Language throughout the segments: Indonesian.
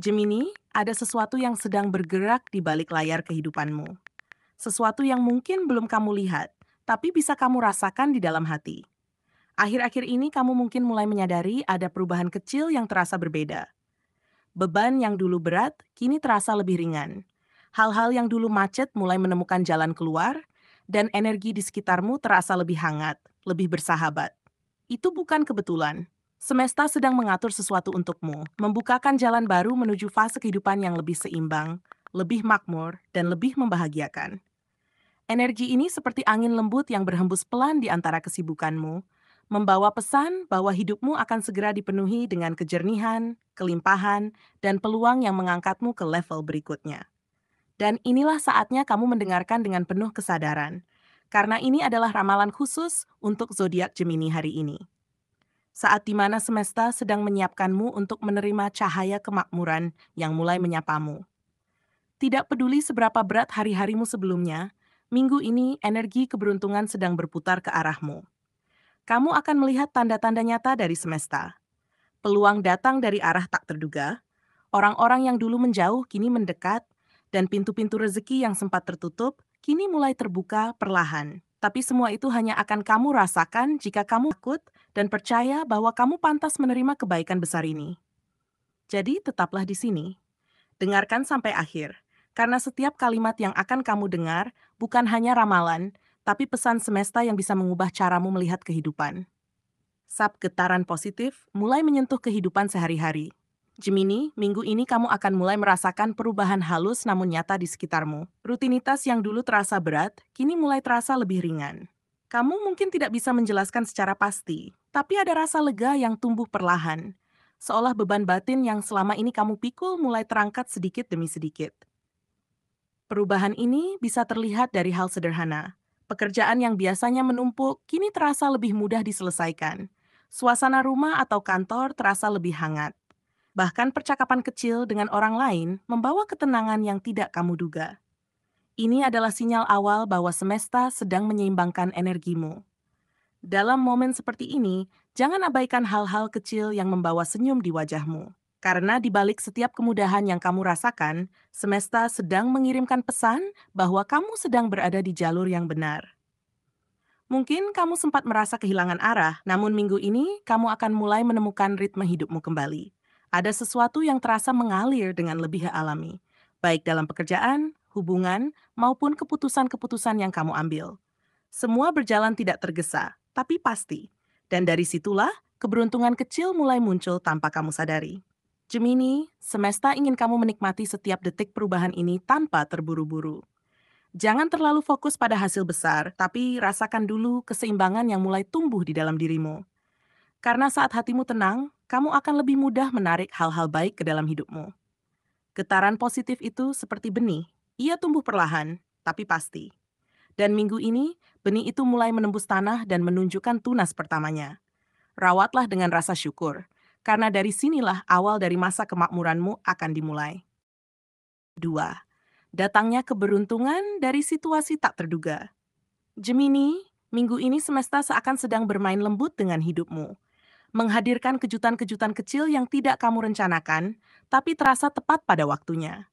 Gemini, ada sesuatu yang sedang bergerak di balik layar kehidupanmu. Sesuatu yang mungkin belum kamu lihat, tapi bisa kamu rasakan di dalam hati. Akhir-akhir ini kamu mungkin mulai menyadari ada perubahan kecil yang terasa berbeda. Beban yang dulu berat, kini terasa lebih ringan. Hal-hal yang dulu macet mulai menemukan jalan keluar, dan energi di sekitarmu terasa lebih hangat, lebih bersahabat. Itu bukan kebetulan. Semesta sedang mengatur sesuatu untukmu, membukakan jalan baru menuju fase kehidupan yang lebih seimbang, lebih makmur, dan lebih membahagiakan. Energi ini seperti angin lembut yang berhembus pelan di antara kesibukanmu, membawa pesan bahwa hidupmu akan segera dipenuhi dengan kejernihan, kelimpahan, dan peluang yang mengangkatmu ke level berikutnya. Dan inilah saatnya kamu mendengarkan dengan penuh kesadaran, karena ini adalah ramalan khusus untuk zodiak Gemini hari ini. Saat di mana semesta sedang menyiapkanmu untuk menerima cahaya kemakmuran yang mulai menyapamu. Tidak peduli seberapa berat hari-harimu sebelumnya, minggu ini energi keberuntungan sedang berputar ke arahmu. Kamu akan melihat tanda-tanda nyata dari semesta. Peluang datang dari arah tak terduga, orang-orang yang dulu menjauh kini mendekat, dan pintu-pintu rezeki yang sempat tertutup kini mulai terbuka perlahan. Tapi semua itu hanya akan kamu rasakan jika kamu takut dan percaya bahwa kamu pantas menerima kebaikan besar ini. Jadi tetaplah di sini. Dengarkan sampai akhir, karena setiap kalimat yang akan kamu dengar bukan hanya ramalan, tapi pesan semesta yang bisa mengubah caramu melihat kehidupan. Sab getaran positif mulai menyentuh kehidupan sehari-hari. Gemini, minggu ini kamu akan mulai merasakan perubahan halus namun nyata di sekitarmu. Rutinitas yang dulu terasa berat, kini mulai terasa lebih ringan. Kamu mungkin tidak bisa menjelaskan secara pasti, tapi ada rasa lega yang tumbuh perlahan. Seolah beban batin yang selama ini kamu pikul mulai terangkat sedikit demi sedikit. Perubahan ini bisa terlihat dari hal sederhana. Pekerjaan yang biasanya menumpuk kini terasa lebih mudah diselesaikan. Suasana rumah atau kantor terasa lebih hangat. Bahkan percakapan kecil dengan orang lain membawa ketenangan yang tidak kamu duga. Ini adalah sinyal awal bahwa semesta sedang menyeimbangkan energimu. Dalam momen seperti ini, jangan abaikan hal-hal kecil yang membawa senyum di wajahmu. Karena di balik setiap kemudahan yang kamu rasakan, semesta sedang mengirimkan pesan bahwa kamu sedang berada di jalur yang benar. Mungkin kamu sempat merasa kehilangan arah, namun minggu ini kamu akan mulai menemukan ritme hidupmu kembali. Ada sesuatu yang terasa mengalir dengan lebih alami, baik dalam pekerjaan, hubungan, maupun keputusan-keputusan yang kamu ambil. Semua berjalan tidak tergesa, tapi pasti. Dan dari situlah, keberuntungan kecil mulai muncul tanpa kamu sadari. Gemini, semesta ingin kamu menikmati setiap detik perubahan ini tanpa terburu-buru. Jangan terlalu fokus pada hasil besar, tapi rasakan dulu keseimbangan yang mulai tumbuh di dalam dirimu. Karena saat hatimu tenang, kamu akan lebih mudah menarik hal-hal baik ke dalam hidupmu. Getaran positif itu seperti benih. Ia tumbuh perlahan, tapi pasti. Dan minggu ini, benih itu mulai menembus tanah dan menunjukkan tunas pertamanya. Rawatlah dengan rasa syukur, karena dari sinilah awal dari masa kemakmuranmu akan dimulai. 2. Datangnya keberuntungan dari situasi tak terduga. Gemini, minggu ini semesta seakan sedang bermain lembut dengan hidupmu, menghadirkan kejutan-kejutan kecil yang tidak kamu rencanakan, tapi terasa tepat pada waktunya.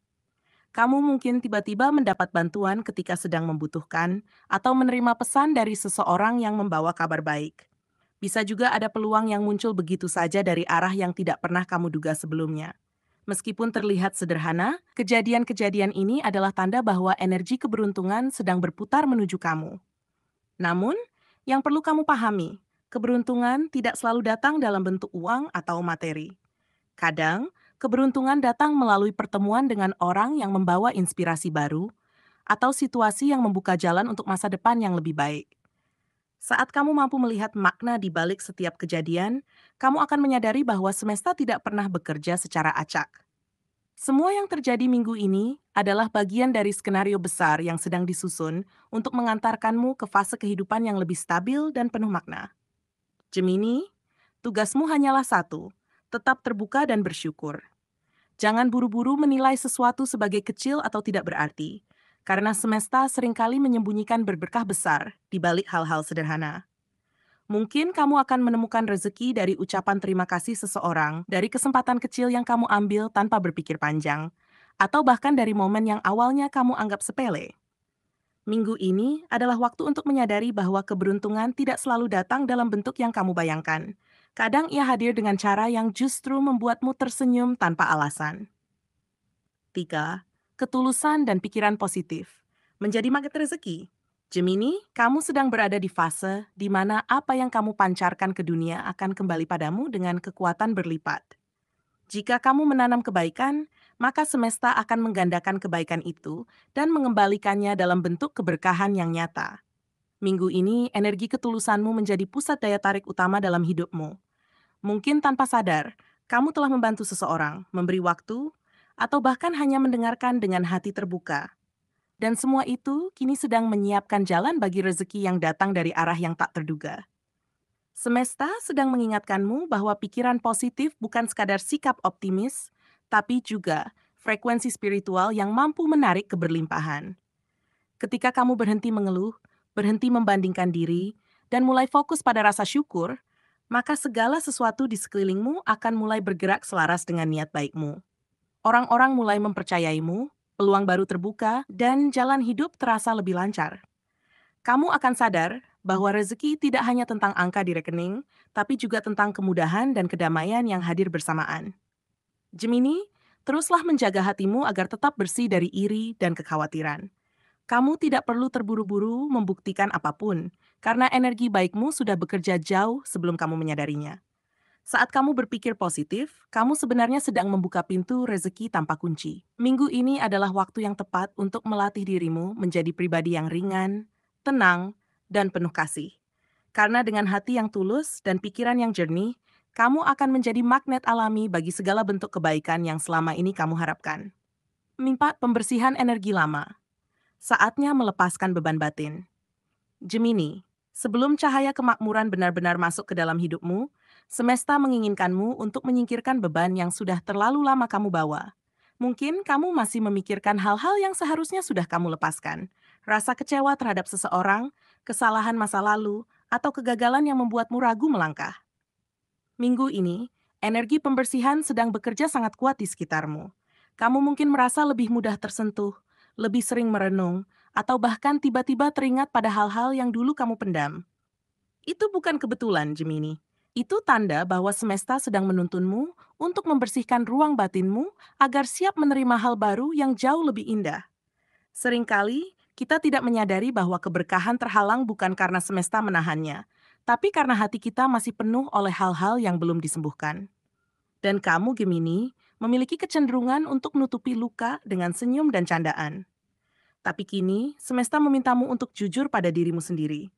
Kamu mungkin tiba-tiba mendapat bantuan ketika sedang membutuhkan, atau menerima pesan dari seseorang yang membawa kabar baik. Bisa juga ada peluang yang muncul begitu saja dari arah yang tidak pernah kamu duga sebelumnya. Meskipun terlihat sederhana, kejadian-kejadian ini adalah tanda bahwa energi keberuntungan sedang berputar menuju kamu. Namun, yang perlu kamu pahami, keberuntungan tidak selalu datang dalam bentuk uang atau materi. Kadang, keberuntungan datang melalui pertemuan dengan orang yang membawa inspirasi baru atau situasi yang membuka jalan untuk masa depan yang lebih baik. Saat kamu mampu melihat makna di balik setiap kejadian, kamu akan menyadari bahwa semesta tidak pernah bekerja secara acak. Semua yang terjadi minggu ini adalah bagian dari skenario besar yang sedang disusun untuk mengantarkanmu ke fase kehidupan yang lebih stabil dan penuh makna. Gemini, tugasmu hanyalah satu, tetap terbuka dan bersyukur. Jangan buru-buru menilai sesuatu sebagai kecil atau tidak berarti, karena semesta seringkali menyembunyikan berberkah besar di balik hal-hal sederhana. Mungkin kamu akan menemukan rezeki dari ucapan terima kasih seseorang, dari kesempatan kecil yang kamu ambil tanpa berpikir panjang, atau bahkan dari momen yang awalnya kamu anggap sepele. Minggu ini adalah waktu untuk menyadari bahwa keberuntungan tidak selalu datang dalam bentuk yang kamu bayangkan. Kadang ia hadir dengan cara yang justru membuatmu tersenyum tanpa alasan. 3. Ketulusan dan pikiran positif. Menjadi magnet rezeki. Gemini, kamu sedang berada di fase di mana apa yang kamu pancarkan ke dunia akan kembali padamu dengan kekuatan berlipat. Jika kamu menanam kebaikan, maka semesta akan menggandakan kebaikan itu dan mengembalikannya dalam bentuk keberkahan yang nyata. Minggu ini, energi ketulusanmu menjadi pusat daya tarik utama dalam hidupmu. Mungkin tanpa sadar, kamu telah membantu seseorang, memberi waktu, atau bahkan hanya mendengarkan dengan hati terbuka. Dan semua itu kini sedang menyiapkan jalan bagi rezeki yang datang dari arah yang tak terduga. Semesta sedang mengingatkanmu bahwa pikiran positif bukan sekadar sikap optimis, tapi juga frekuensi spiritual yang mampu menarik keberlimpahan. Ketika kamu berhenti mengeluh, berhenti membandingkan diri, dan mulai fokus pada rasa syukur, maka segala sesuatu di sekelilingmu akan mulai bergerak selaras dengan niat baikmu. Orang-orang mulai mempercayaimu, peluang baru terbuka, dan jalan hidup terasa lebih lancar. Kamu akan sadar bahwa rezeki tidak hanya tentang angka di rekening, tapi juga tentang kemudahan dan kedamaian yang hadir bersamaan. Gemini, teruslah menjaga hatimu agar tetap bersih dari iri dan kekhawatiran. Kamu tidak perlu terburu-buru membuktikan apapun, karena energi baikmu sudah bekerja jauh sebelum kamu menyadarinya. Saat kamu berpikir positif, kamu sebenarnya sedang membuka pintu rezeki tanpa kunci. Minggu ini adalah waktu yang tepat untuk melatih dirimu menjadi pribadi yang ringan, tenang, dan penuh kasih. Karena dengan hati yang tulus dan pikiran yang jernih, kamu akan menjadi magnet alami bagi segala bentuk kebaikan yang selama ini kamu harapkan. 4. Pembersihan energi lama. Saatnya melepaskan beban batin. Gemini, sebelum cahaya kemakmuran benar-benar masuk ke dalam hidupmu, semesta menginginkanmu untuk menyingkirkan beban yang sudah terlalu lama kamu bawa. Mungkin kamu masih memikirkan hal-hal yang seharusnya sudah kamu lepaskan. Rasa kecewa terhadap seseorang, kesalahan masa lalu, atau kegagalan yang membuatmu ragu melangkah. Minggu ini, energi pembersihan sedang bekerja sangat kuat di sekitarmu. Kamu mungkin merasa lebih mudah tersentuh, lebih sering merenung, atau bahkan tiba-tiba teringat pada hal-hal yang dulu kamu pendam. Itu bukan kebetulan, Gemini. Itu tanda bahwa semesta sedang menuntunmu untuk membersihkan ruang batinmu agar siap menerima hal baru yang jauh lebih indah. Seringkali, kita tidak menyadari bahwa keberkahan terhalang bukan karena semesta menahannya, tapi karena hati kita masih penuh oleh hal-hal yang belum disembuhkan. Dan kamu, Gemini, memiliki kecenderungan untuk menutupi luka dengan senyum dan candaan. Tapi kini, semesta memintamu untuk jujur pada dirimu sendiri.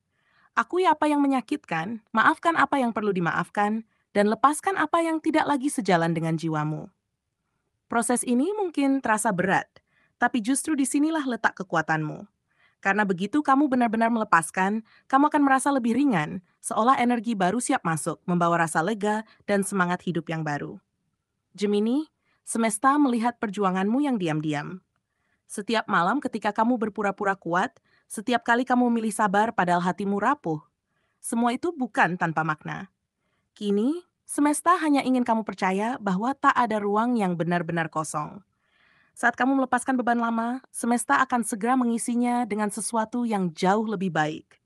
Akui apa yang menyakitkan, maafkan apa yang perlu dimaafkan, dan lepaskan apa yang tidak lagi sejalan dengan jiwamu. Proses ini mungkin terasa berat, tapi justru disinilah letak kekuatanmu. Karena begitu kamu benar-benar melepaskan, kamu akan merasa lebih ringan, seolah energi baru siap masuk, membawa rasa lega dan semangat hidup yang baru. Gemini, semesta melihat perjuanganmu yang diam-diam. Setiap malam ketika kamu berpura-pura kuat, setiap kali kamu memilih sabar padahal hatimu rapuh, semua itu bukan tanpa makna. Kini, semesta hanya ingin kamu percaya bahwa tak ada ruang yang benar-benar kosong. Saat kamu melepaskan beban lama, semesta akan segera mengisinya dengan sesuatu yang jauh lebih baik.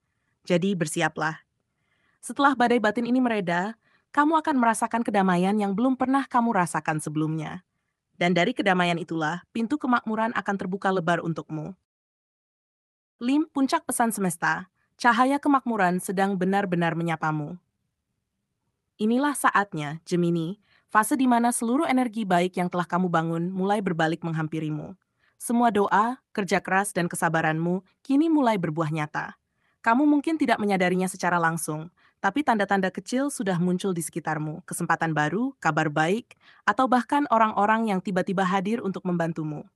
Jadi bersiaplah. Setelah badai batin ini mereda, kamu akan merasakan kedamaian yang belum pernah kamu rasakan sebelumnya. Dan dari kedamaian itulah, pintu kemakmuran akan terbuka lebar untukmu. Puncak pesan semesta, cahaya kemakmuran sedang benar-benar menyapamu. Inilah saatnya, Gemini, fase di mana seluruh energi baik yang telah kamu bangun mulai berbalik menghampirimu. Semua doa, kerja keras, dan kesabaranmu kini mulai berbuah nyata. Kamu mungkin tidak menyadarinya secara langsung, tapi tanda-tanda kecil sudah muncul di sekitarmu, kesempatan baru, kabar baik, atau bahkan orang-orang yang tiba-tiba hadir untuk membantumu.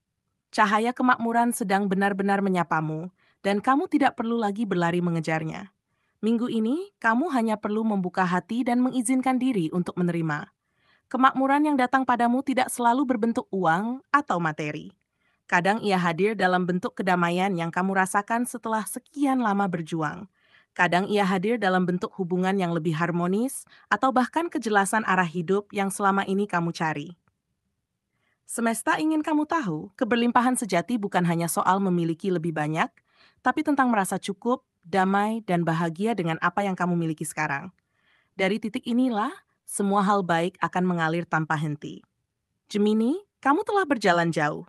Cahaya kemakmuran sedang benar-benar menyapamu, dan kamu tidak perlu lagi berlari mengejarnya. Minggu ini, kamu hanya perlu membuka hati dan mengizinkan diri untuk menerima. Kemakmuran yang datang padamu tidak selalu berbentuk uang atau materi. Kadang ia hadir dalam bentuk kedamaian yang kamu rasakan setelah sekian lama berjuang. Kadang ia hadir dalam bentuk hubungan yang lebih harmonis atau bahkan kejelasan arah hidup yang selama ini kamu cari. Semesta ingin kamu tahu, keberlimpahan sejati bukan hanya soal memiliki lebih banyak, tapi tentang merasa cukup, damai, dan bahagia dengan apa yang kamu miliki sekarang. Dari titik inilah, semua hal baik akan mengalir tanpa henti. Gemini, kamu telah berjalan jauh.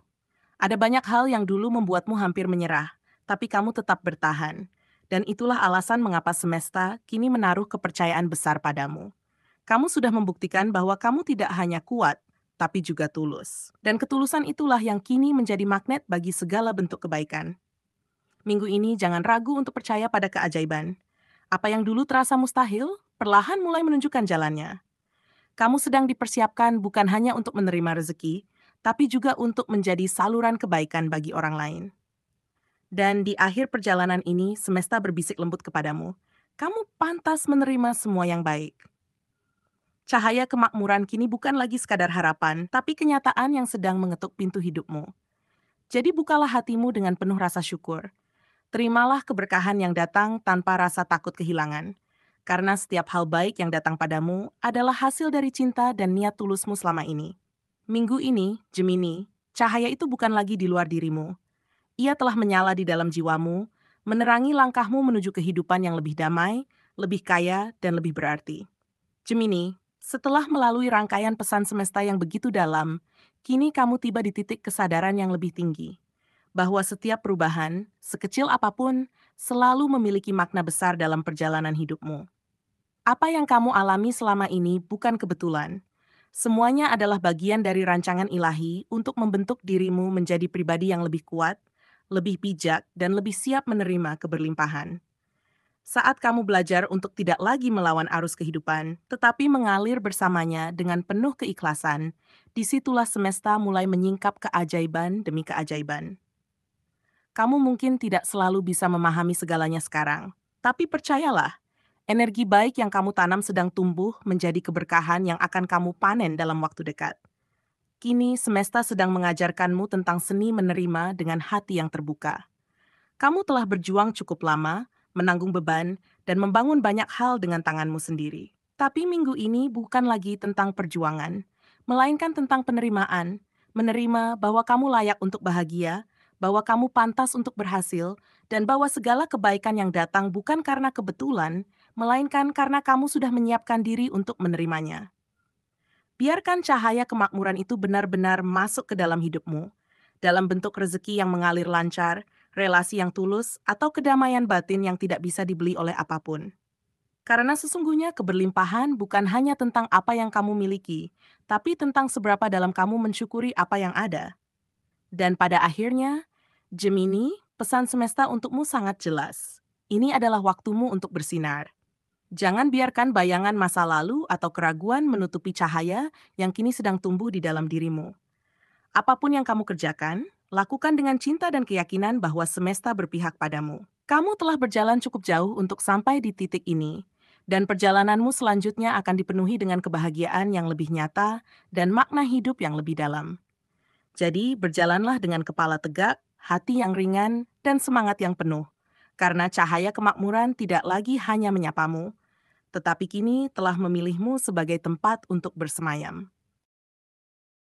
Ada banyak hal yang dulu membuatmu hampir menyerah, tapi kamu tetap bertahan. Dan itulah alasan mengapa semesta kini menaruh kepercayaan besar padamu. Kamu sudah membuktikan bahwa kamu tidak hanya kuat, tapi juga tulus. Dan ketulusan itulah yang kini menjadi magnet bagi segala bentuk kebaikan. Minggu ini jangan ragu untuk percaya pada keajaiban. Apa yang dulu terasa mustahil, perlahan mulai menunjukkan jalannya. Kamu sedang dipersiapkan bukan hanya untuk menerima rezeki, tapi juga untuk menjadi saluran kebaikan bagi orang lain. Dan di akhir perjalanan ini, semesta berbisik lembut kepadamu. Kamu pantas menerima semua yang baik. Cahaya kemakmuran kini bukan lagi sekadar harapan, tapi kenyataan yang sedang mengetuk pintu hidupmu. Jadi bukalah hatimu dengan penuh rasa syukur. Terimalah keberkahan yang datang tanpa rasa takut kehilangan. Karena setiap hal baik yang datang padamu adalah hasil dari cinta dan niat tulusmu selama ini. Minggu ini, Gemini, cahaya itu bukan lagi di luar dirimu. Ia telah menyala di dalam jiwamu, menerangi langkahmu menuju kehidupan yang lebih damai, lebih kaya, dan lebih berarti. Gemini, setelah melalui rangkaian pesan semesta yang begitu dalam, kini kamu tiba di titik kesadaran yang lebih tinggi. Bahwa setiap perubahan, sekecil apapun, selalu memiliki makna besar dalam perjalanan hidupmu. Apa yang kamu alami selama ini bukan kebetulan. Semuanya adalah bagian dari rancangan ilahi untuk membentuk dirimu menjadi pribadi yang lebih kuat, lebih bijak, dan lebih siap menerima keberlimpahan. Saat kamu belajar untuk tidak lagi melawan arus kehidupan, tetapi mengalir bersamanya dengan penuh keikhlasan, disitulah semesta mulai menyingkap keajaiban demi keajaiban. Kamu mungkin tidak selalu bisa memahami segalanya sekarang, tapi percayalah, energi baik yang kamu tanam sedang tumbuh menjadi keberkahan yang akan kamu panen dalam waktu dekat. Kini semesta sedang mengajarkanmu tentang seni menerima dengan hati yang terbuka. Kamu telah berjuang cukup lama, menanggung beban, dan membangun banyak hal dengan tanganmu sendiri. Tapi minggu ini bukan lagi tentang perjuangan, melainkan tentang penerimaan, menerima bahwa kamu layak untuk bahagia, bahwa kamu pantas untuk berhasil, dan bahwa segala kebaikan yang datang bukan karena kebetulan, melainkan karena kamu sudah menyiapkan diri untuk menerimanya. Biarkan cahaya kemakmuran itu benar-benar masuk ke dalam hidupmu, dalam bentuk rezeki yang mengalir lancar, relasi yang tulus, atau kedamaian batin yang tidak bisa dibeli oleh apapun. Karena sesungguhnya keberlimpahan bukan hanya tentang apa yang kamu miliki, tapi tentang seberapa dalam kamu mensyukuri apa yang ada. Dan pada akhirnya, Gemini, pesan semesta untukmu sangat jelas. Ini adalah waktumu untuk bersinar. Jangan biarkan bayangan masa lalu atau keraguan menutupi cahaya yang kini sedang tumbuh di dalam dirimu. Apapun yang kamu kerjakan, lakukan dengan cinta dan keyakinan bahwa semesta berpihak padamu. Kamu telah berjalan cukup jauh untuk sampai di titik ini, dan perjalananmu selanjutnya akan dipenuhi dengan kebahagiaan yang lebih nyata dan makna hidup yang lebih dalam. Jadi, berjalanlah dengan kepala tegak, hati yang ringan, dan semangat yang penuh. Karena cahaya kemakmuran tidak lagi hanya menyapamu, tetapi kini telah memilihmu sebagai tempat untuk bersemayam.